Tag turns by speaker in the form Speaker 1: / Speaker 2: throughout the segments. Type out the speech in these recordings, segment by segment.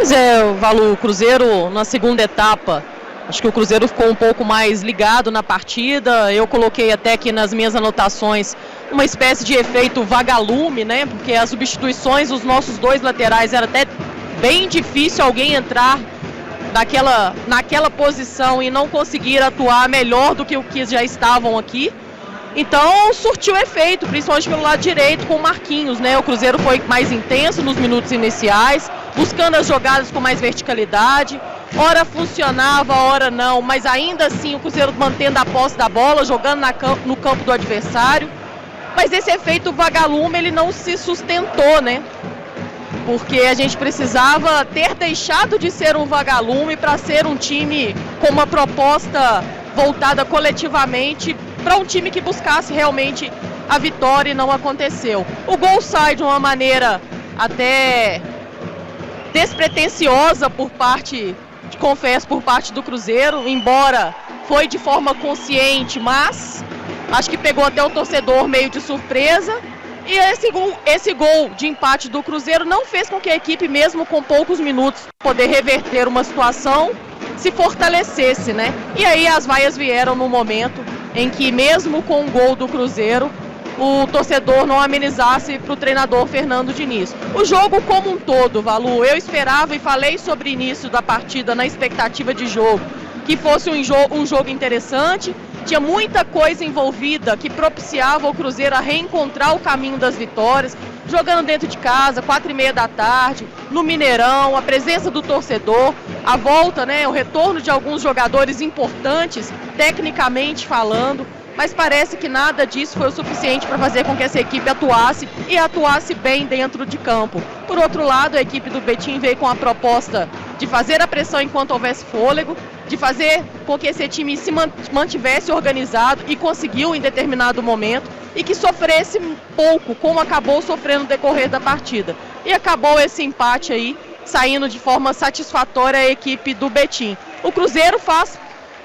Speaker 1: Pois é, o Cruzeiro na segunda etapa, acho que o Cruzeiro ficou um pouco mais ligado na partida. Eu coloquei até aqui nas minhas anotações uma espécie de efeito vagalume, né? Porque as substituições dos nossos dois laterais era até bem difícil alguém entrar naquela posição e não conseguir atuar melhor do que o que já estavam aqui. Então surtiu efeito, principalmente pelo lado direito com o Marquinhos, né? O Cruzeiro foi mais intenso nos minutos iniciais, buscando as jogadas com mais verticalidade. Ora funcionava, ora não, mas ainda assim o Cruzeiro mantendo a posse da bola, jogando no campo do adversário. Mas esse efeito vagalume ele não se sustentou, né? Porque a gente precisava ter deixado de ser um vagalume para ser um time com uma proposta voltada coletivamente para um time que buscasse realmente a vitória, e não aconteceu. O gol sai de uma maneira até despretensiosa por parte do Cruzeiro, embora foi de forma consciente, mas acho que pegou até o torcedor meio de surpresa. E esse gol de empate do Cruzeiro não fez com que a equipe, mesmo com poucos minutos, poder reverter uma situação, se fortalecesse, né? E aí as vaias vieram no momento em que, mesmo com o gol do Cruzeiro, o torcedor não amenizasse para o treinador Fernando Diniz. O jogo como um todo, Valu, eu esperava e falei sobre o início da partida na expectativa de jogo, que fosse um jogo interessante. Tinha muita coisa envolvida que propiciava o Cruzeiro a reencontrar o caminho das vitórias, jogando dentro de casa, 4h30 da tarde, no Mineirão, a presença do torcedor, a volta, né, o retorno de alguns jogadores importantes, tecnicamente falando, mas parece que nada disso foi o suficiente para fazer com que essa equipe atuasse bem dentro de campo. Por outro lado, a equipe do Betim veio com a proposta de fazer a pressão enquanto houvesse fôlego, de fazer com que esse time se mantivesse organizado e conseguiu em determinado momento, e que sofresse pouco, como acabou sofrendo no decorrer da partida. E acabou esse empate aí, saindo de forma satisfatória a equipe do Betim. O Cruzeiro faz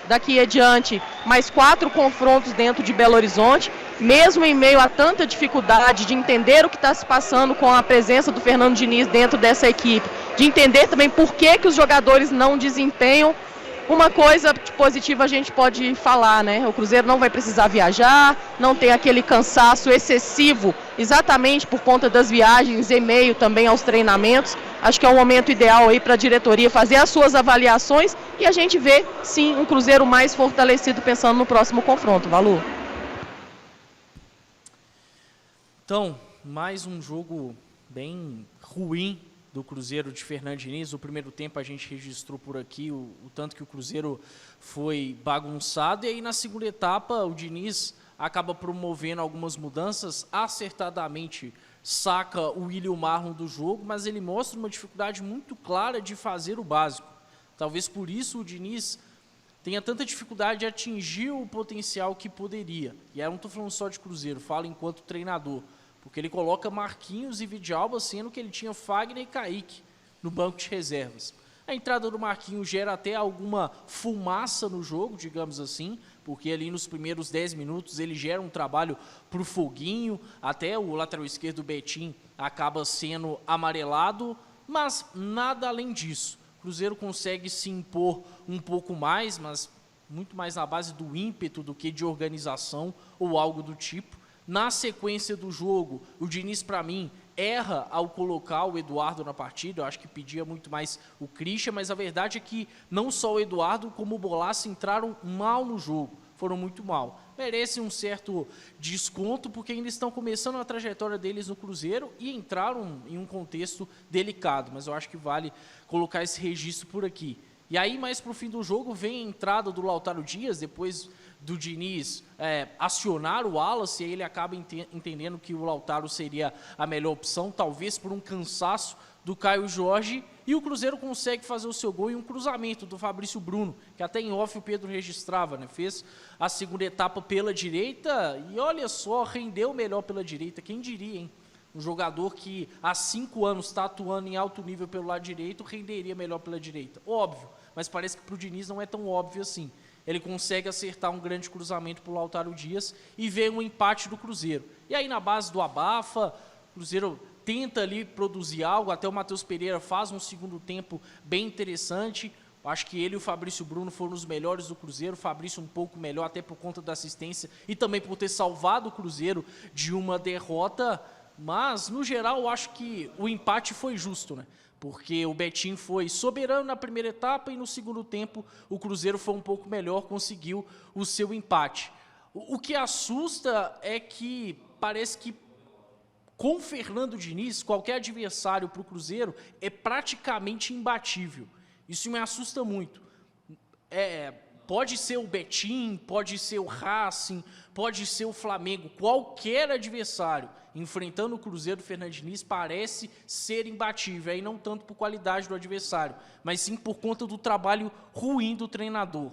Speaker 1: daqui adiante mais 4 confrontos dentro de Belo Horizonte, mesmo em meio a tanta dificuldade de entender o que está se passando com a presença do Fernando Diniz dentro dessa equipe, de entender também por que os jogadores não desempenham. Uma coisa positiva a gente pode falar, né? O Cruzeiro não vai precisar viajar, não tem aquele cansaço excessivo, exatamente por conta das viagens e meio também aos treinamentos. Acho que é um momento ideal aí para a diretoria fazer as suas avaliações e a gente vê, sim, um Cruzeiro mais fortalecido pensando no próximo confronto. Valu?
Speaker 2: Então, mais um jogo bem ruim do Cruzeiro de Fernando Diniz. O primeiro tempo a gente registrou por aqui o tanto que o Cruzeiro foi bagunçado, e aí na segunda etapa o Diniz acaba promovendo algumas mudanças, acertadamente saca o William Marlon do jogo, mas ele mostra uma dificuldade muito clara de fazer o básico. Talvez por isso o Diniz tenha tanta dificuldade de atingir o potencial que poderia. E aí eu não estou falando só de Cruzeiro, falo enquanto treinador, porque ele coloca Marquinhos e Vidalba, sendo que ele tinha Fagner e Kaique no banco de reservas. A entrada do Marquinhos gera até alguma fumaça no jogo, digamos assim, porque ali nos primeiros 10 minutos ele gera um trabalho para o Foguinho, até o lateral esquerdo Betim acaba sendo amarelado, mas nada além disso. O Cruzeiro consegue se impor um pouco mais, mas muito mais na base do ímpeto do que de organização ou algo do tipo. Na sequência do jogo, o Diniz, para mim, erra ao colocar o Eduardo na partida. Eu acho que pedia muito mais o Christian, mas a verdade é que não só o Eduardo como o Bolasso entraram mal no jogo, foram muito mal. Merecem um certo desconto, porque ainda estão começando a trajetória deles no Cruzeiro e entraram em um contexto delicado, mas eu acho que vale colocar esse registro por aqui. E aí, mais para o fim do jogo, vem a entrada do Lautaro Dias, depois do Diniz acionar o Wallace, e aí ele acaba entendendo que o Lautaro seria a melhor opção, talvez por um cansaço do Caio Jorge, e o Cruzeiro consegue fazer o seu gol em um cruzamento do Fabrício Bruno, que até em off o Pedro registrava, né? Fez a segunda etapa pela direita, e olha só, rendeu melhor pela direita, quem diria, hein? Um jogador que há 5 anos está atuando em alto nível pelo lado direito, renderia melhor pela direita. Óbvio, mas parece que para o Diniz não é tão óbvio assim. Ele consegue acertar um grande cruzamento para o Lautaro Dias e vem um empate do Cruzeiro. E aí na base do abafa, o Cruzeiro tenta ali produzir algo, até o Matheus Pereira faz um segundo tempo bem interessante. Acho que ele e o Fabrício Bruno foram os melhores do Cruzeiro, o Fabrício um pouco melhor, até por conta da assistência e também por ter salvado o Cruzeiro de uma derrota, mas, no geral, eu acho que o empate foi justo, né? Porque o Betim foi soberano na primeira etapa e no segundo tempo o Cruzeiro foi um pouco melhor, conseguiu o seu empate. O que assusta é que parece que com o Fernando Diniz, qualquer adversário para o Cruzeiro é praticamente imbatível. Isso me assusta muito. Pode ser o Betim, pode ser o Racing, pode ser o Flamengo, qualquer adversário enfrentando o Cruzeiro do Fernando Diniz parece ser imbatível, aí não tanto por qualidade do adversário, mas sim por conta do trabalho ruim do treinador.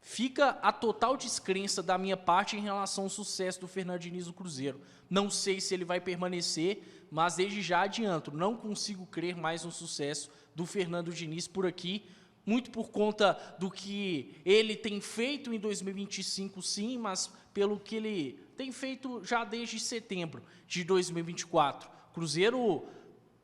Speaker 2: Fica a total descrença da minha parte em relação ao sucesso do Fernando Diniz no Cruzeiro. Não sei se ele vai permanecer, mas desde já adianto, não consigo crer mais no sucesso do Fernando Diniz por aqui, muito por conta do que ele tem feito em 2025, sim, mas pelo que ele tem feito já desde setembro de 2024. O Cruzeiro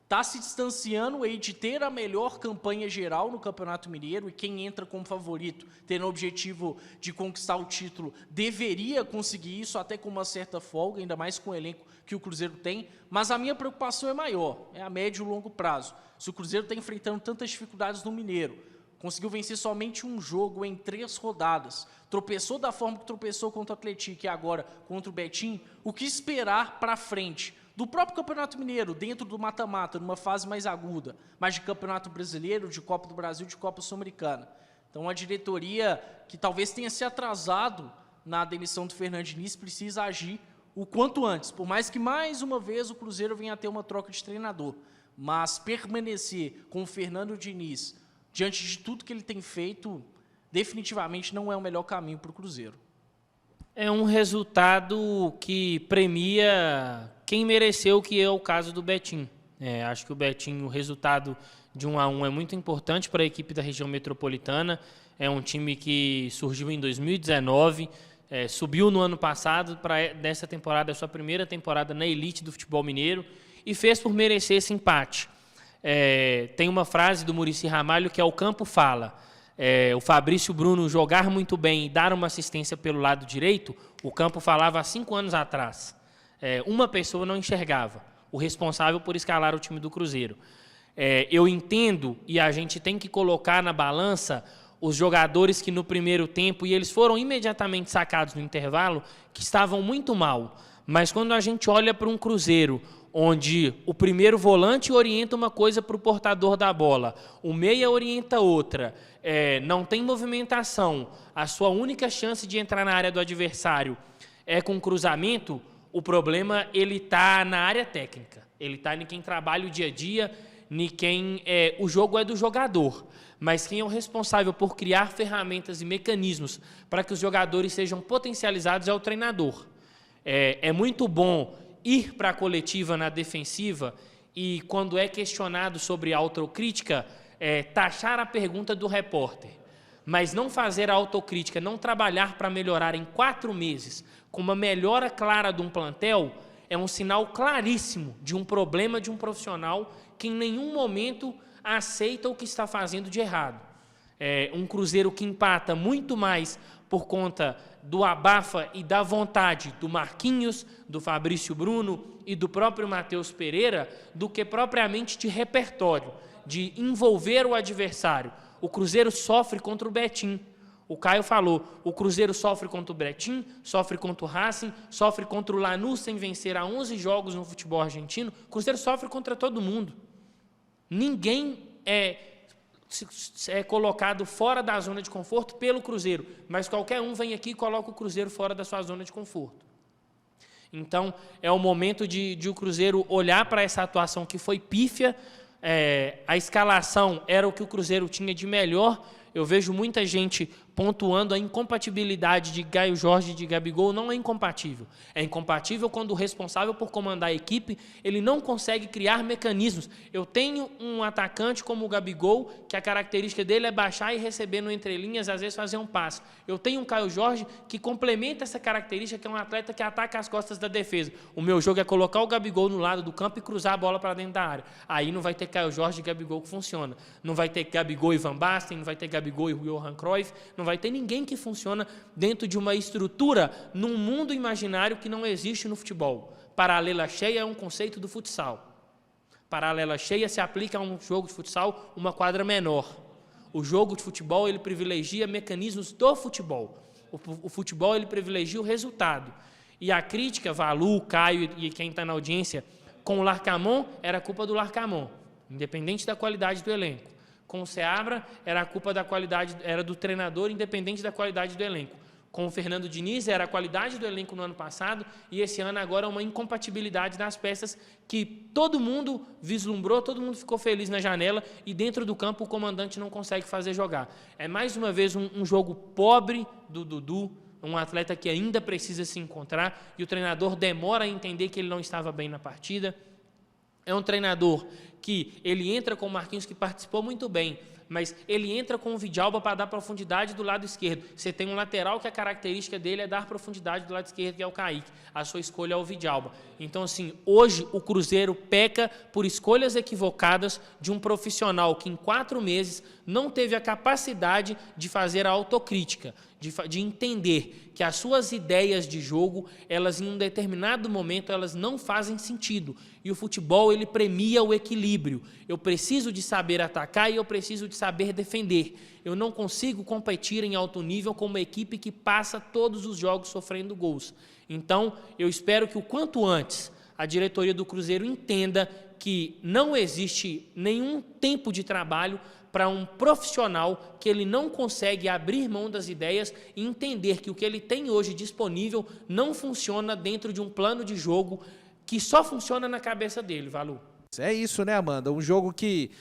Speaker 2: está se distanciando aí de ter a melhor campanha geral no Campeonato Mineiro, e quem entra como favorito, tendo o objetivo de conquistar o título, deveria conseguir isso até com uma certa folga, ainda mais com o elenco que o Cruzeiro tem, mas a minha preocupação é maior, é a médio e longo prazo. Se o Cruzeiro está enfrentando tantas dificuldades no Mineiro, conseguiu vencer somente um jogo em 3 rodadas, tropeçou da forma que tropeçou contra o Atlético e agora contra o Betim, o que esperar para frente do próprio Campeonato Mineiro, dentro do mata-mata, numa fase mais aguda, mas de Campeonato Brasileiro, de Copa do Brasil, de Copa Sul-Americana. Então a diretoria, que talvez tenha se atrasado na demissão do Fernando Diniz, precisa agir o quanto antes, por mais que mais uma vez o Cruzeiro venha a ter uma troca de treinador, mas permanecer com o Fernando Diniz diante de tudo que ele tem feito, definitivamente não é o melhor caminho para o Cruzeiro.
Speaker 3: É um resultado que premia quem mereceu, que é o caso do Betim. Acho que o Betim, o resultado de 1-1 é muito importante para a equipe da região metropolitana. É um time que surgiu em 2019, subiu no ano passado, para nessa temporada, a sua primeira temporada na elite do futebol mineiro, e fez por merecer esse empate. Tem uma frase do Muricy Ramalho que é: o campo fala. O Fabrício Bruno jogar muito bem e dar uma assistência pelo lado direito, o campo falava há 5 anos atrás. Uma pessoa não enxergava, o responsável por escalar o time do Cruzeiro. Eu entendo, e a gente tem que colocar na balança os jogadores que no primeiro tempo, e eles foram imediatamente sacados no intervalo, que estavam muito mal. Mas quando a gente olha para um Cruzeiro onde o primeiro volante orienta uma coisa para o portador da bola, o meia orienta outra, não tem movimentação, a sua única chance de entrar na área do adversário é com cruzamento, o problema ele está na área técnica, ele está em quem trabalha o dia a dia, em quem o jogo é do jogador, mas quem é o responsável por criar ferramentas e mecanismos para que os jogadores sejam potencializados é o treinador. É muito bom ir para a coletiva na defensiva e, quando é questionado sobre autocrítica, taxar a pergunta do repórter, mas não fazer a autocrítica, não trabalhar para melhorar em 4 meses com uma melhora clara de um plantel, é um sinal claríssimo de um problema de um profissional que em nenhum momento aceita o que está fazendo de errado. Um Cruzeiro que empata muito mais por conta do abafa e da vontade do Marquinhos, do Fabrício Bruno e do próprio Matheus Pereira, do que propriamente de repertório, de envolver o adversário. O Cruzeiro sofre contra o Betim. O Caio falou, o Cruzeiro sofre contra o Betim, sofre contra o Racing, sofre contra o Lanús sem vencer há 11 jogos no futebol argentino. O Cruzeiro sofre contra todo mundo. Ninguém é colocado fora da zona de conforto pelo Cruzeiro, mas qualquer um vem aqui e coloca o Cruzeiro fora da sua zona de conforto. Então, é o momento de o Cruzeiro olhar para essa atuação que foi pífia. A escalação era o que o Cruzeiro tinha de melhor. Eu vejo muita gente pontuando a incompatibilidade de Caio Jorge e de Gabigol. Não é incompatível. É incompatível quando o responsável por comandar a equipe, ele não consegue criar mecanismos. Eu tenho um atacante como o Gabigol, que a característica dele é baixar e receber no entrelinhas, às vezes fazer um passe. Eu tenho um Caio Jorge que complementa essa característica, que é um atleta que ataca as costas da defesa. O meu jogo é colocar o Gabigol no lado do campo e cruzar a bola para dentro da área. Aí não vai ter Caio Jorge e Gabigol que funciona. Não vai ter Gabigol e Van Basten, não vai ter Gabigol e Johan Cruyff, não vai ter ninguém que funciona dentro de uma estrutura num mundo imaginário que não existe no futebol. Paralela cheia é um conceito do futsal. Paralela cheia se aplica a um jogo de futsal, uma quadra menor. O jogo de futebol, ele privilegia mecanismos do futebol. O futebol, ele privilegia o resultado. E a crítica, Valu, Caio e quem está na audiência, com o Larcamon, era culpa do Larcamon, independente da qualidade do elenco. Com o Seabra, era a culpa da qualidade, era do treinador, independente da qualidade do elenco. Com o Fernando Diniz, era a qualidade do elenco no ano passado, e esse ano agora uma incompatibilidade das peças que todo mundo vislumbrou, todo mundo ficou feliz na janela, e dentro do campo o comandante não consegue fazer jogar. É mais uma vez um jogo pobre do Dudu, um atleta que ainda precisa se encontrar, e o treinador demora a entender que ele não estava bem na partida. É um treinador que ele entra com o Marquinhos, que participou muito bem, mas ele entra com o Vidalba para dar profundidade do lado esquerdo. Você tem um lateral que a característica dele é dar profundidade do lado esquerdo, que é o Kaique. A sua escolha é o Vidalba. Então, assim, hoje o Cruzeiro peca por escolhas equivocadas de um profissional que em 4 meses não teve a capacidade de fazer a autocrítica, de entender que as suas ideias de jogo, elas em um determinado momento, elas não fazem sentido. E o futebol, ele premia o equilíbrio. Eu preciso de saber atacar e eu preciso de saber defender. Eu não consigo competir em alto nível com uma equipe que passa todos os jogos sofrendo gols. Então, eu espero que o quanto antes a diretoria do Cruzeiro entenda que não existe nenhum tempo de trabalho para um profissional que ele não consegue abrir mão das ideias e entender que o que ele tem hoje disponível não funciona dentro de um plano de jogo que só funciona na cabeça dele, Valu.
Speaker 4: É isso, né, Amanda? Um jogo que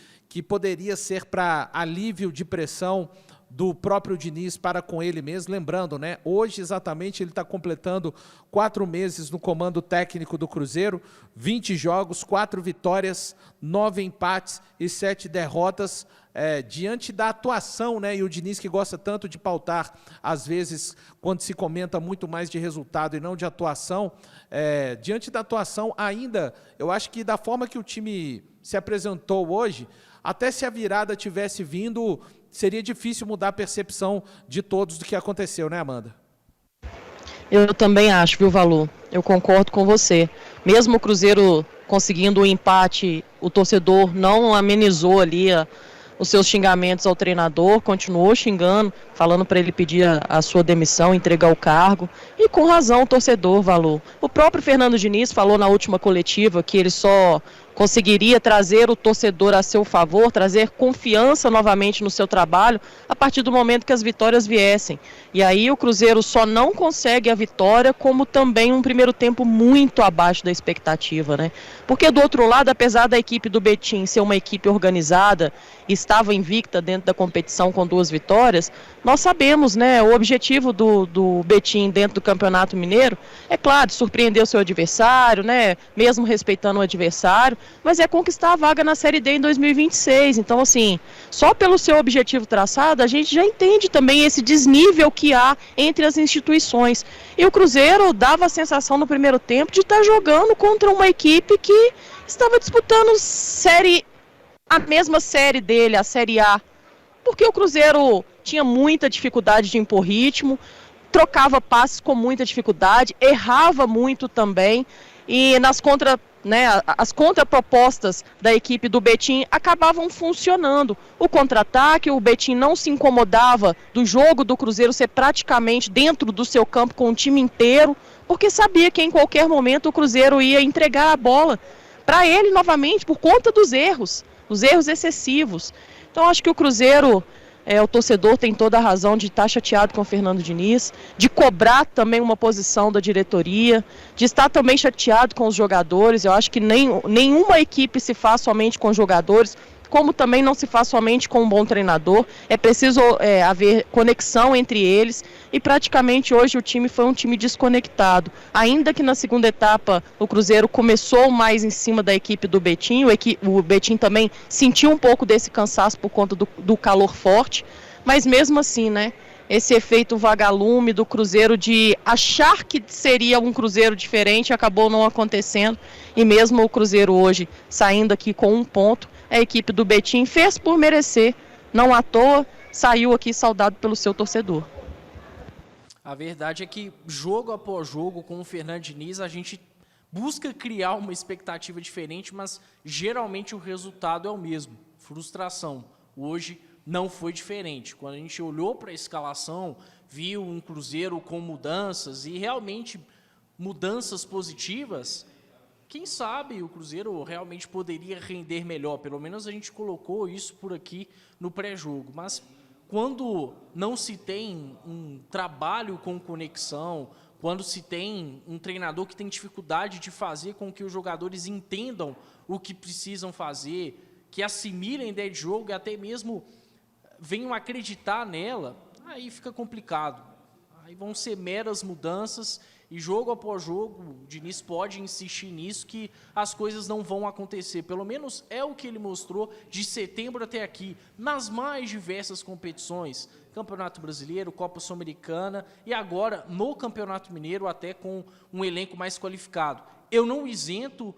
Speaker 4: poderia ser para alívio de pressão do próprio Diniz para com ele mesmo. Lembrando, né, hoje exatamente ele está completando 4 meses no comando técnico do Cruzeiro, 20 jogos, 4 vitórias, 9 empates e 7 derrotas, diante da atuação, né, e o Diniz que gosta tanto de pautar, às vezes, quando se comenta muito mais de resultado e não de atuação, diante da atuação ainda, eu acho que da forma que o time se apresentou hoje, até se a virada tivesse vindo, seria difícil mudar a percepção de todos do que aconteceu, né, Amanda?
Speaker 1: Eu também acho, viu, Valu? Eu concordo com você. Mesmo o Cruzeiro conseguindo o empate, o torcedor não amenizou ali os seus xingamentos ao treinador, continuou xingando, falando para ele pedir a sua demissão, entregar o cargo, e com razão o torcedor, Valu. O próprio Fernando Diniz falou na última coletiva que ele só conseguiria trazer o torcedor a seu favor, trazer confiança novamente no seu trabalho, a partir do momento que as vitórias viessem. E aí o Cruzeiro só não consegue a vitória, como também um primeiro tempo muito abaixo da expectativa, né? Porque do outro lado, apesar da equipe do Betim ser uma equipe organizada, estava invicta dentro da competição com 2 vitórias, nós sabemos, né, o objetivo do Betim dentro do Campeonato Mineiro é, claro, surpreender o seu adversário, né, mesmo respeitando o adversário, mas é conquistar a vaga na Série D em 2026. Então, assim, só pelo seu objetivo traçado, a gente já entende também esse desnível que há entre as instituições. E o Cruzeiro dava a sensação no primeiro tempo de estar jogando contra uma equipe que estava disputando a mesma série dele, a Série A, porque o Cruzeiro tinha muita dificuldade de impor ritmo, trocava passes com muita dificuldade, errava muito também, e as contrapropostas da equipe do Betim acabavam funcionando. O contra-ataque, o Betim não se incomodava do jogo do Cruzeiro ser praticamente dentro do seu campo com o time inteiro, porque sabia que em qualquer momento o Cruzeiro ia entregar a bola para ele novamente por conta dos erros excessivos. Então acho que o Cruzeiro, o torcedor tem toda a razão de estar chateado com o Fernando Diniz, de cobrar também uma posição da diretoria, de estar também chateado com os jogadores. Eu acho que nenhuma equipe se faz somente com jogadores. como também não se faz somente com um bom treinador, é preciso haver conexão entre eles, e praticamente hoje o time foi um time desconectado. Ainda que na segunda etapa o Cruzeiro começou mais em cima da equipe do Betim, o Betim também sentiu um pouco desse cansaço por conta do calor forte, mas mesmo assim, né? Esse efeito vagalume do Cruzeiro de achar que seria um Cruzeiro diferente acabou não acontecendo, e mesmo o Cruzeiro hoje saindo aqui com 1 ponto, a equipe do Betim fez por merecer, não à toa, saiu aqui saudado pelo seu torcedor.
Speaker 2: A verdade é que jogo após jogo com o Fernando Diniz a gente busca criar uma expectativa diferente, mas geralmente o resultado é o mesmo, frustração. Hoje não foi diferente. Quando a gente olhou para a escalação, viu um Cruzeiro com mudanças e realmente mudanças positivas, quem sabe o Cruzeiro realmente poderia render melhor. Pelo menos a gente colocou isso por aqui no pré-jogo. Mas quando não se tem um trabalho com conexão, quando se tem um treinador que tem dificuldade de fazer com que os jogadores entendam o que precisam fazer, que assimilem a ideia de jogo e até mesmo venham acreditar nela, aí fica complicado. Aí vão ser meras mudanças e jogo após jogo, o Diniz pode insistir nisso que as coisas não vão acontecer. Pelo menos é o que ele mostrou de setembro até aqui, nas mais diversas competições, Campeonato Brasileiro, Copa Sul-Americana e agora no Campeonato Mineiro, até com um elenco mais qualificado. Eu não isento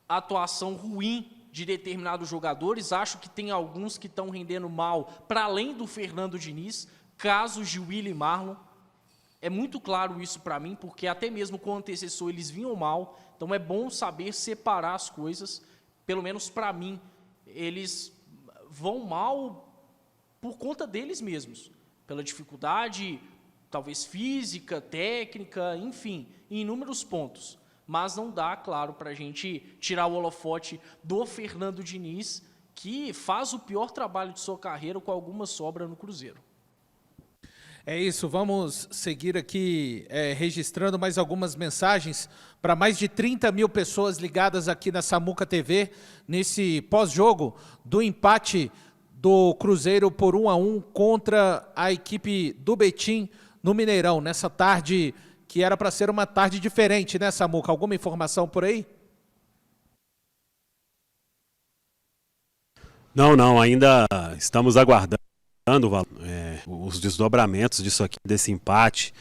Speaker 2: a atuação ruim de determinados jogadores, acho que tem alguns que estão rendendo mal, para além do Fernando Diniz, casos de Willian e Marlon, é muito claro isso para mim, porque até mesmo com o antecessor eles vinham mal, então é bom saber separar as coisas, pelo menos para mim, eles vão mal por conta deles mesmos, pela dificuldade, talvez física, técnica, enfim, em inúmeros pontos. Mas não dá, claro, para a gente tirar o holofote do Fernando Diniz, que faz o pior trabalho de sua carreira com alguma sobra no Cruzeiro.
Speaker 4: É isso, vamos seguir aqui registrando mais algumas mensagens para mais de 30 mil pessoas ligadas aqui na Samuca TV, nesse pós-jogo do empate do Cruzeiro por 1-1 contra a equipe do Betim no Mineirão, nessa tarde que era para ser uma tarde diferente, né, Samuca? Alguma informação por aí?
Speaker 5: Não, ainda estamos aguardando os desdobramentos disso aqui, desse empate,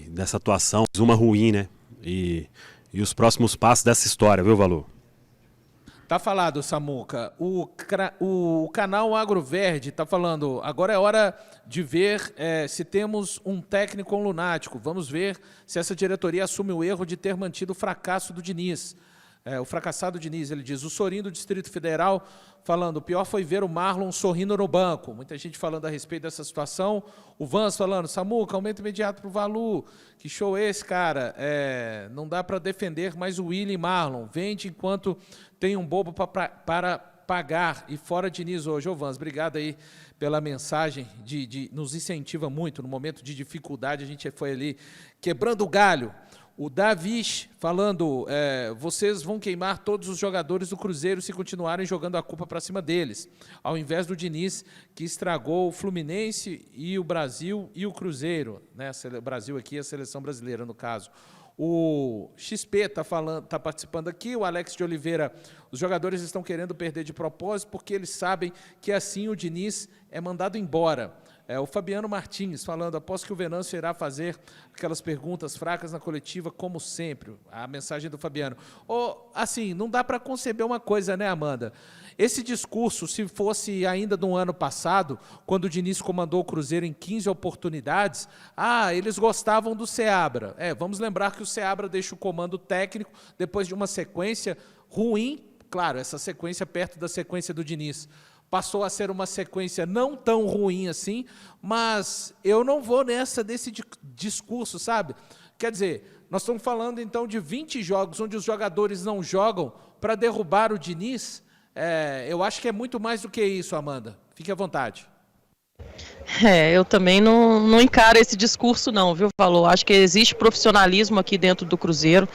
Speaker 5: dessa atuação, uma ruim, né? E os próximos passos dessa história, viu, Valor?
Speaker 4: Tá falado, Samuca. O canal Agro Verde está falando, agora é hora de ver se temos um técnico ou um lunático. Vamos ver se essa diretoria assume o erro de ter mantido o fracasso do Diniz. O fracassado Diniz, ele diz. O Sorinho do Distrito Federal falando, o pior foi ver o Marlon sorrindo no banco. Muita gente falando a respeito dessa situação. O Vans falando, Samuca, aumento imediato para o Valu. Que show é esse, cara? Não dá para defender mais o Willian e Marlon. Vende enquanto tem um bobo para pagar. E fora Diniz hoje. Ô Vans, obrigado aí pela mensagem. Nos incentiva muito. No momento de dificuldade, a gente foi ali quebrando o galho. O Davis falando, vocês vão queimar todos os jogadores do Cruzeiro se continuarem jogando a culpa para cima deles, ao invés do Diniz, que estragou o Fluminense e o Brasil e o Cruzeiro, né? O Brasil aqui, a seleção brasileira, no caso. O XP está participando aqui, o Alex de Oliveira, os jogadores estão querendo perder de propósito porque eles sabem que assim o Diniz é mandado embora. O Fabiano Martins falando, após que o Venâncio irá fazer aquelas perguntas fracas na coletiva, como sempre. A mensagem do Fabiano. Assim, não dá para conceber uma coisa, né, Amanda? Esse discurso, se fosse ainda do ano passado, quando o Diniz comandou o Cruzeiro em 15 oportunidades, eles gostavam do Seabra. Vamos lembrar que o Seabra deixa o comando técnico depois de uma sequência ruim, claro, essa sequência perto da sequência do Diniz. Passou a ser uma sequência não tão ruim assim, mas eu não vou nessa desse discurso, sabe? Quer dizer, nós estamos falando então de 20 jogos onde os jogadores não jogam para derrubar o Diniz. Eu acho que é muito mais do que isso, Amanda. Fique à vontade.
Speaker 1: Eu também não encaro esse discurso não, viu, Valor? Acho que existe profissionalismo aqui dentro do Cruzeiro.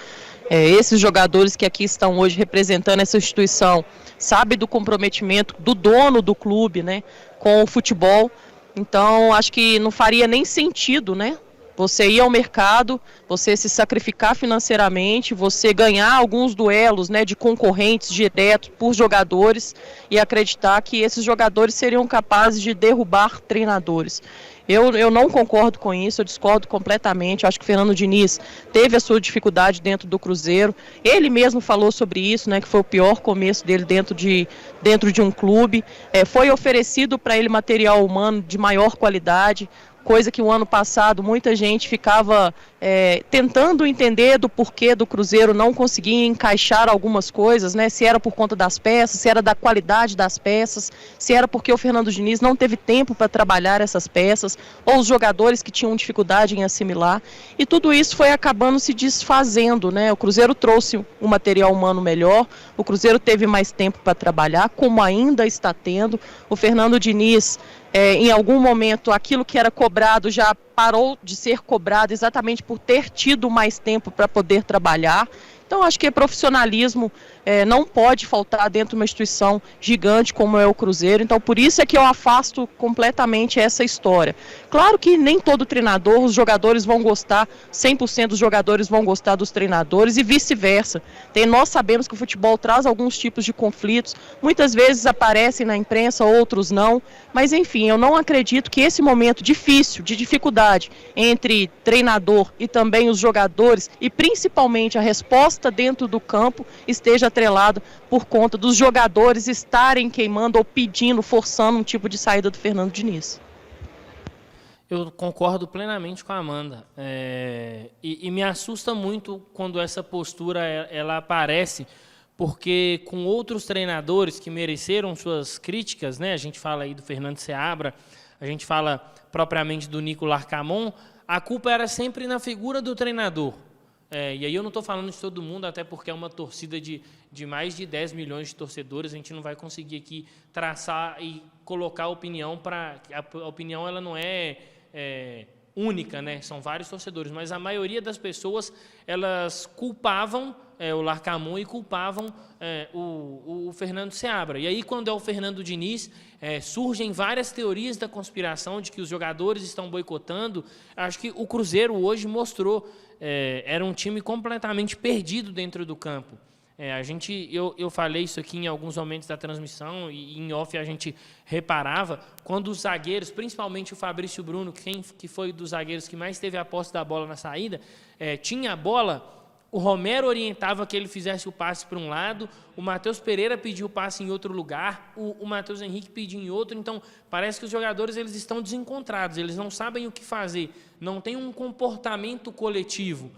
Speaker 1: Esses jogadores que aqui estão hoje representando essa instituição sabem do comprometimento do dono do clube, né, com o futebol. Então, acho que não faria nem sentido, né, você ir ao mercado, você se sacrificar financeiramente, você ganhar alguns duelos, né, de concorrentes diretos por jogadores e acreditar que esses jogadores seriam capazes de derrubar treinadores. Eu não concordo com isso, eu discordo completamente. Eu acho que o Fernando Diniz teve a sua dificuldade dentro do Cruzeiro. Ele mesmo falou sobre isso, né, que foi o pior começo dele dentro de um clube. Foi oferecido para ele material humano de maior qualidade, coisa que o ano passado muita gente ficava tentando entender do porquê do Cruzeiro não conseguir encaixar algumas coisas, né? Se era por conta das peças, se era da qualidade das peças, se era porque o Fernando Diniz não teve tempo para trabalhar essas peças, ou os jogadores que tinham dificuldade em assimilar, e tudo isso foi acabando se desfazendo, né? O Cruzeiro trouxe um material humano melhor, o Cruzeiro teve mais tempo para trabalhar, como ainda está tendo. O Fernando Diniz, em algum momento, aquilo que era cobrado já parou de ser cobrado exatamente por ter tido mais tempo para poder trabalhar. Então, acho que profissionalismo não pode faltar dentro de uma instituição gigante como é o Cruzeiro. Então, por isso é que eu afasto completamente essa história. Claro que nem todo treinador, os jogadores vão gostar, 100% dos jogadores vão gostar dos treinadores e vice-versa. Nós sabemos que o futebol traz alguns tipos de conflitos, muitas vezes aparecem na imprensa, outros não. Mas, enfim, eu não acredito que esse momento difícil, de dificuldade entre treinador e também os jogadores, e principalmente a resposta dentro do campo, esteja atrelado por conta dos jogadores estarem queimando ou pedindo, forçando um tipo de saída do Fernando Diniz.
Speaker 3: Eu concordo plenamente com a Amanda. E me assusta muito quando essa postura ela aparece, porque com outros treinadores que mereceram suas críticas, né, a gente fala aí do Fernando Seabra, a gente fala propriamente do Nico Larcamon, a culpa era sempre na figura do treinador. E aí eu não estou falando de todo mundo, até porque é uma torcida de mais de 10 milhões de torcedores, a gente não vai conseguir aqui traçar e colocar opinião para... A opinião ela não é única, né? São vários torcedores, mas a maioria das pessoas, elas culpavam o Larcamon e culpavam o Fernando Seabra. E aí, quando é o Fernando Diniz, surgem várias teorias da conspiração de que os jogadores estão boicotando. Acho que o Cruzeiro hoje mostrou, era um time completamente perdido dentro do campo. Eu falei isso aqui em alguns momentos da transmissão e em off a gente reparava, quando os zagueiros, principalmente o Fabrício Bruno, que foi dos zagueiros que mais teve a posse da bola na saída, tinha a bola, o Romero orientava que ele fizesse o passe para um lado, o Matheus Pereira pediu o passe em outro lugar, o Matheus Henrique pediu em outro. Então parece que os jogadores eles estão desencontrados, eles não sabem o que fazer, não tem um comportamento coletivo.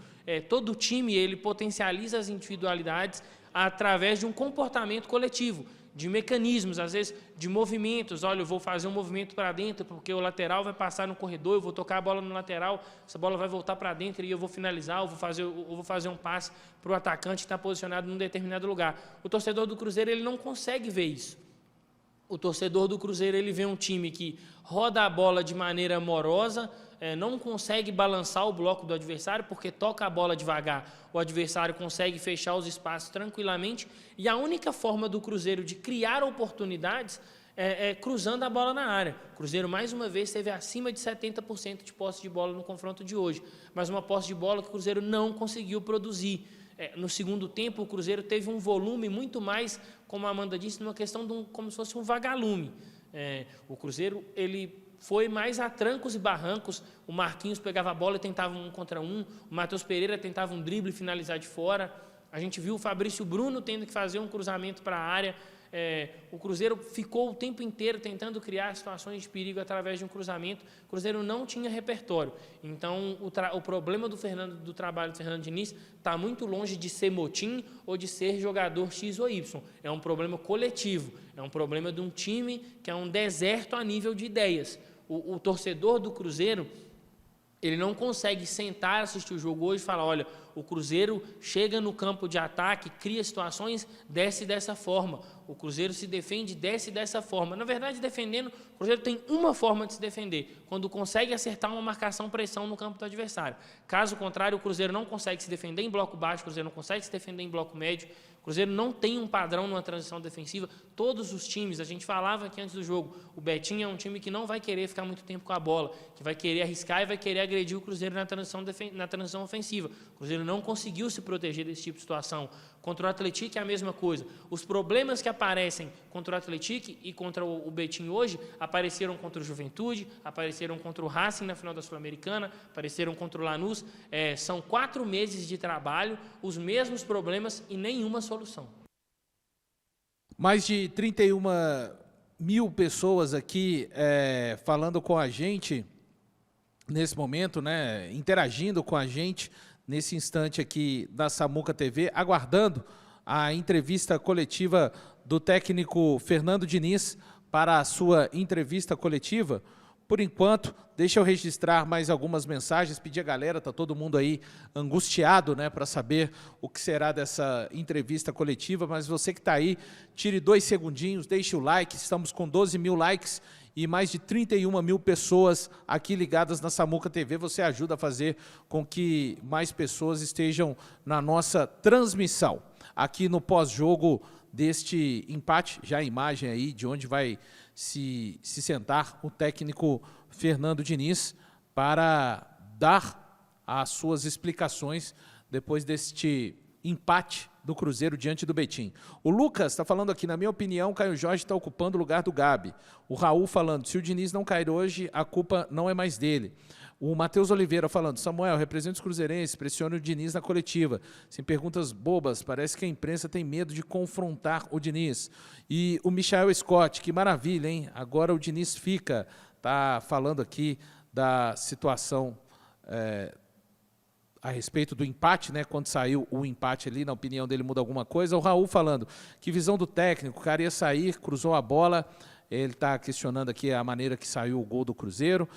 Speaker 3: Todo time ele potencializa as individualidades através de um comportamento coletivo, de mecanismos, às vezes de movimentos. Olha, eu vou fazer um movimento para dentro porque o lateral vai passar no corredor, eu vou tocar a bola no lateral, essa bola vai voltar para dentro e eu vou finalizar, eu vou fazer um passe para o atacante que está posicionado num determinado lugar. O torcedor do Cruzeiro ele não consegue ver isso. O torcedor do Cruzeiro ele vê um time que roda a bola de maneira morosa, não consegue balançar o bloco do adversário, porque toca a bola devagar, o adversário consegue fechar os espaços tranquilamente, e a única forma do Cruzeiro de criar oportunidades é cruzando a bola na área. O Cruzeiro, mais uma vez, teve acima de 70% de posse de bola no confronto de hoje, mas uma posse de bola que o Cruzeiro não conseguiu produzir. No segundo tempo, o Cruzeiro teve um volume muito mais, como a Amanda disse, numa questão como se fosse um vagalume. O Cruzeiro ele foi mais a trancos e barrancos. O Marquinhos pegava a bola e tentava um contra um, o Matheus Pereira tentava um drible e finalizar de fora. A gente viu o Fabrício Bruno tendo que fazer um cruzamento para a área. O Cruzeiro ficou o tempo inteiro tentando criar situações de perigo através de um cruzamento. O Cruzeiro não tinha repertório. Então, o problema do trabalho do Fernando Diniz está muito longe de ser motim ou de ser jogador X ou Y. É um problema coletivo. É um problema de um time que é um deserto a nível de ideias. O torcedor do Cruzeiro, ele não consegue sentar, assistir o jogo hoje e falar, olha, o Cruzeiro chega no campo de ataque, cria situações, desce dessa forma. O Cruzeiro se defende, desce dessa forma. Na verdade, defendendo, o Cruzeiro tem uma forma de se defender, quando consegue acertar uma marcação-pressão no campo do adversário. Caso contrário, o Cruzeiro não consegue se defender em bloco baixo, o Cruzeiro não consegue se defender em bloco médio, o Cruzeiro não tem um padrão numa transição defensiva. Todos os times, a gente falava aqui antes do jogo, o Betinho é um time que não vai querer ficar muito tempo com a bola, que vai querer arriscar e vai querer agredir o Cruzeiro na transição ofensiva. O Cruzeiro não conseguiu se proteger desse tipo de situação. Contra o Atlético é a mesma coisa. Os problemas que aparecem contra o Atlético e contra o Betinho hoje, apareceram contra o Juventude, apareceram contra o Racing na final da Sul-Americana, apareceram contra o Lanús. São 4 meses de trabalho, os mesmos problemas e nenhuma solução.
Speaker 4: Mais de 31 mil pessoas aqui falando com a gente nesse momento, né, interagindo com a gente nesse instante aqui da Samuca TV, aguardando a entrevista coletiva do técnico Fernando Diniz para a sua entrevista coletiva. Por enquanto, deixa eu registrar mais algumas mensagens, pedir a galera, está todo mundo aí angustiado, né, para saber o que será dessa entrevista coletiva, mas você que está aí, tire 2 segundinhos, deixe o like, estamos com 12 mil likes e mais de 31 mil pessoas aqui ligadas na Samuca TV, você ajuda a fazer com que mais pessoas estejam na nossa transmissão. Aqui no pós-jogo deste empate, já a imagem aí de onde vai se sentar o técnico Fernando Diniz para dar as suas explicações depois deste empate do Cruzeiro diante do Betim. O Lucas está falando aqui, na minha opinião, o Caio Jorge está ocupando o lugar do Gabi. O Raul falando, se o Diniz não cair hoje, a culpa não é mais dele. O Matheus Oliveira falando, Samuel, representa os cruzeirenses, pressione o Diniz na coletiva. Sem perguntas bobas, parece que a imprensa tem medo de confrontar o Diniz. E o Michael Scott, que maravilha, hein? Agora o Diniz fica, tá falando aqui da situação a respeito do empate, né? Quando saiu o empate ali, na opinião dele muda alguma coisa. O Raul falando, que visão do técnico, o cara ia sair, cruzou a bola, ele está questionando aqui a maneira que saiu o gol do Cruzeiro.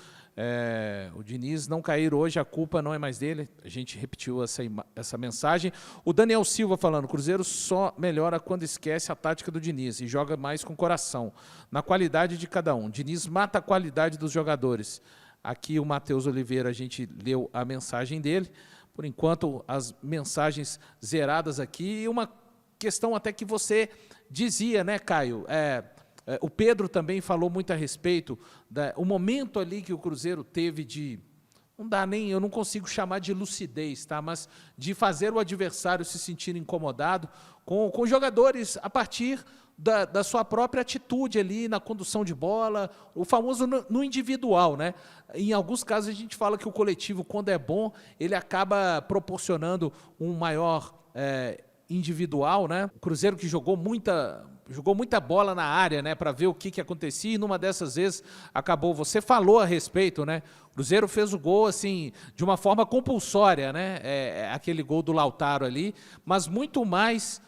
Speaker 4: O Diniz não cair hoje, a culpa não é mais dele. A gente repetiu essa mensagem. O Daniel Silva falando, o Cruzeiro só melhora quando esquece a tática do Diniz e joga mais com coração, na qualidade de cada um. Diniz mata a qualidade dos jogadores. Aqui o Matheus Oliveira, a gente leu a mensagem dele. Por enquanto, as mensagens zeradas aqui. E uma questão até que você dizia, né, Caio? O Pedro também falou muito a respeito o momento ali que o Cruzeiro teve de, eu não consigo chamar de lucidez, tá? Mas de fazer o adversário se sentir incomodado com jogadores a partir da sua própria atitude ali na condução de bola, o famoso no individual, né? Em alguns casos a gente fala que o coletivo, quando é bom, ele acaba proporcionando um maior individual, né? O Cruzeiro que jogou muita bola na área, né, para ver o que acontecia, e numa dessas vezes acabou, você falou a respeito, né, o Cruzeiro fez o gol, assim, de uma forma compulsória, né, aquele gol do Lautaro ali, mas muito mais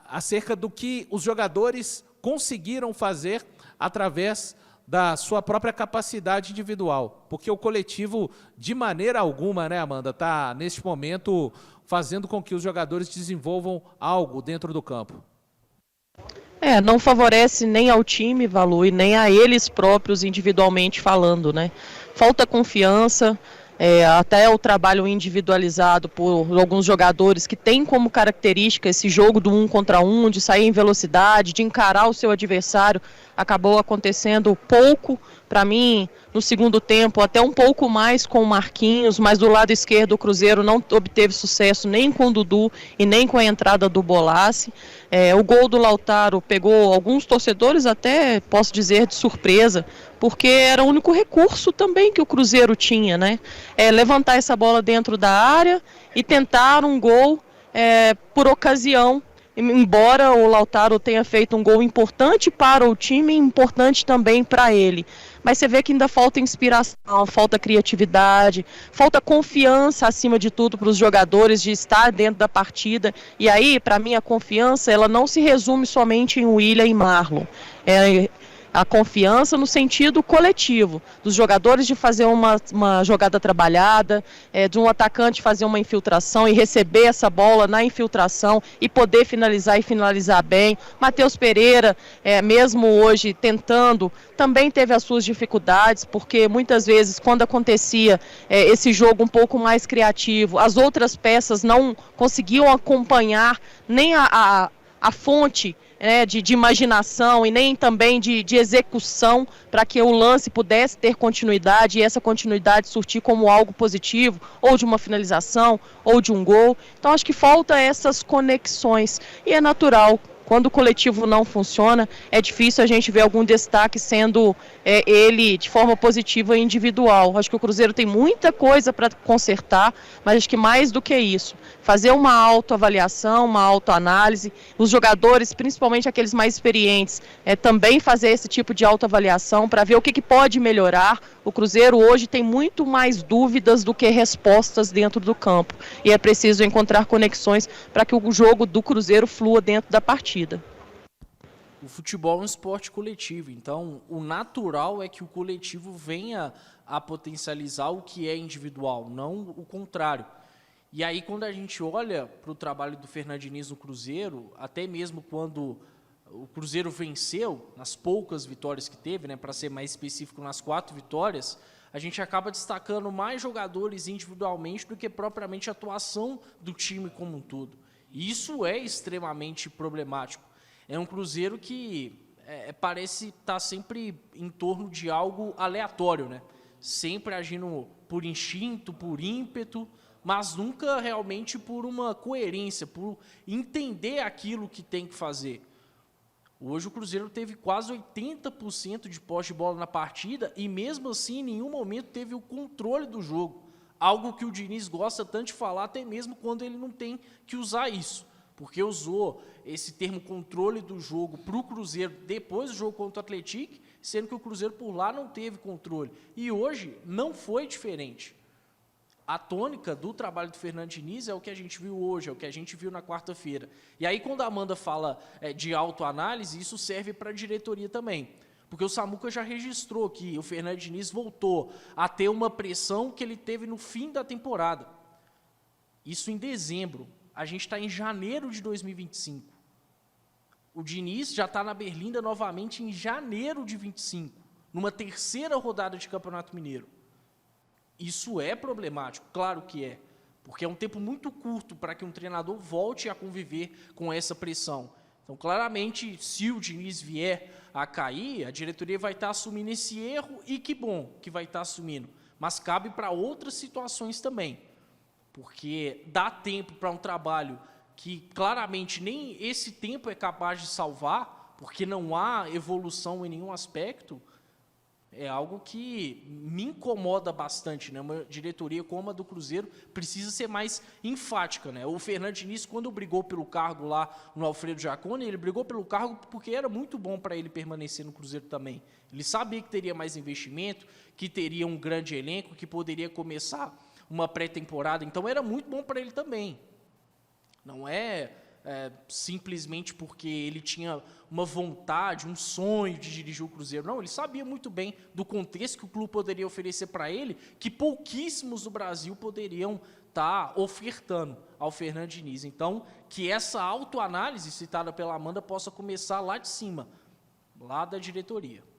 Speaker 4: acerca do que os jogadores conseguiram fazer através da sua própria capacidade individual, porque o coletivo, de maneira alguma, né, Amanda, está neste momento fazendo com que os jogadores desenvolvam algo dentro do campo.
Speaker 1: Não favorece nem ao time, Valu, e nem a eles próprios individualmente falando, né? Falta confiança, até o trabalho individualizado por alguns jogadores que têm como característica esse jogo do 1 contra 1, de sair em velocidade, de encarar o seu adversário, acabou acontecendo pouco, para mim, no segundo tempo, até um pouco mais com o Marquinhos, mas do lado esquerdo o Cruzeiro não obteve sucesso nem com o Dudu e nem com a entrada do Bolassi. O gol do Lautaro pegou alguns torcedores até, posso dizer, de surpresa, porque era o único recurso também que o Cruzeiro tinha, né? Levantar essa bola dentro da área e tentar um gol por ocasião, embora o Lautaro tenha feito um gol importante para o time, importante também para ele. Mas você vê que ainda falta inspiração, falta criatividade, falta confiança acima de tudo para os jogadores de estar dentro da partida. E aí, para mim, a confiança ela não se resume somente em William e Marlon. a confiança no sentido coletivo, dos jogadores de fazer uma jogada trabalhada, de um atacante fazer uma infiltração e receber essa bola na infiltração e poder finalizar e finalizar bem. Matheus Pereira, mesmo hoje tentando, também teve as suas dificuldades, porque muitas vezes quando acontecia esse jogo um pouco mais criativo, as outras peças não conseguiam acompanhar nem a fonte de imaginação e nem também de execução para que o lance pudesse ter continuidade e essa continuidade surtir como algo positivo, ou de uma finalização, ou de um gol. Então acho que falta essas conexões e é natural. Quando o coletivo não funciona, é difícil a gente ver algum destaque sendo ele de forma positiva e individual. Acho que o Cruzeiro tem muita coisa para consertar, mas acho que mais do que isso, fazer uma autoavaliação, uma autoanálise, os jogadores, principalmente aqueles mais experientes, também fazer esse tipo de autoavaliação para ver o que pode melhorar. O Cruzeiro hoje tem muito mais dúvidas do que respostas dentro do campo e é preciso encontrar conexões para que o jogo do Cruzeiro flua dentro da partida.
Speaker 2: O futebol é um esporte coletivo, então o natural é que o coletivo venha a potencializar o que é individual, não o contrário. E aí quando a gente olha para o trabalho do Fernando Diniz no Cruzeiro, até mesmo quando o Cruzeiro venceu, nas poucas vitórias que teve, para ser mais específico, nas 4 vitórias, a gente acaba destacando mais jogadores individualmente do que propriamente a atuação do time como um todo. E isso é extremamente problemático. É um Cruzeiro que parece estar sempre em torno de algo aleatório, sempre agindo por instinto, por ímpeto, mas nunca realmente por uma coerência, por entender aquilo que tem que fazer. Hoje o Cruzeiro teve quase 80% de posse de bola na partida e mesmo assim em nenhum momento teve o controle do jogo. Algo que o Diniz gosta tanto de falar, até mesmo quando ele não tem que usar isso. Porque usou esse termo controle do jogo para o Cruzeiro depois do jogo contra o Atlético, sendo que o Cruzeiro por lá não teve controle. E hoje não foi diferente. A tônica do trabalho do Fernando Diniz é o que a gente viu hoje, é o que a gente viu na quarta-feira. E aí quando a Amanda fala de autoanálise, isso serve para a diretoria também. Porque o Samuca já registrou que o Fernando Diniz voltou a ter uma pressão que ele teve no fim da temporada. Isso em dezembro. A gente está em janeiro de 2025. O Diniz já está na Berlinda novamente em janeiro de 25, numa 3ª rodada de Campeonato Mineiro. Isso é problemático, claro que é, porque é um tempo muito curto para que um treinador volte a conviver com essa pressão. Então, claramente, se o Diniz vier a cair, a diretoria vai estar assumindo esse erro e que bom que vai estar assumindo. Mas cabe para outras situações também, porque dá tempo para um trabalho que claramente nem esse tempo é capaz de salvar, porque não há evolução em nenhum aspecto, é algo que me incomoda bastante, Uma diretoria como a do Cruzeiro precisa ser mais enfática, O Fernando Diniz, quando brigou pelo cargo lá no Alfredo Jaconi, ele brigou pelo cargo porque era muito bom para ele permanecer no Cruzeiro também. Ele sabia que teria mais investimento, que teria um grande elenco, que poderia começar uma pré-temporada, então era muito bom para ele também. Não é simplesmente porque ele tinha uma vontade, um sonho de dirigir o Cruzeiro. Não, ele sabia muito bem do contexto que o clube poderia oferecer para ele, que pouquíssimos do Brasil poderiam estar ofertando ao Fernando Diniz. Então, que essa autoanálise citada pela Amanda possa começar lá de cima, lá da diretoria.